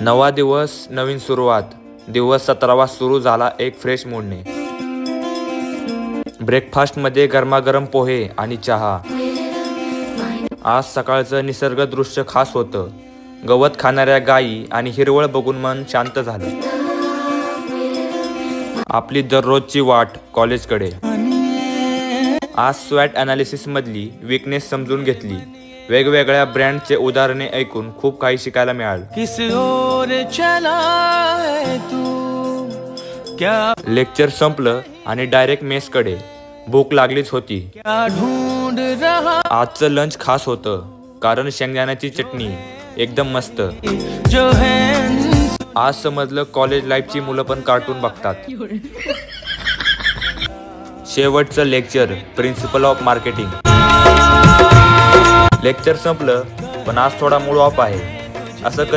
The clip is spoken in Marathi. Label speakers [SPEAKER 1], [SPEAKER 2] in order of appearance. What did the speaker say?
[SPEAKER 1] नवा दिवस, नवीन सुरुवात. दिवस 17वा सुरू झाला एक फ्रेश मूडने. ब्रेकफास्टमध्ये गरमागरम पोहे आणि चहा. आज सकाळचं निसर्ग दृश्य खास होतं. गवत खाणाऱ्या गायी आणि हिरवळ बघून मन शांत झालं. आपली दररोजची वाट कॉलेजकडे. आज स्वॅट ॲनालिसिस मधली वीकनेस समजून घेतली. वेगवेगळ्या ब्रँडचे उदाहरणे ऐकून खूप काही शिकायला मिळालं. लेक्चर संपलं आणि डायरेक्ट मेसकडे. भूक लागलीच होती. आजचं लंच खास होतं कारण शेंगदाण्याची चटणी एकदम मस्त. आज समजलं कॉलेज लाईफची मुलं पण कार्टून बघतात. शेवटचं lecture principle of marketing. Lecture संपलं पण आज थोडा मूड ऑफ आहे. असं कधी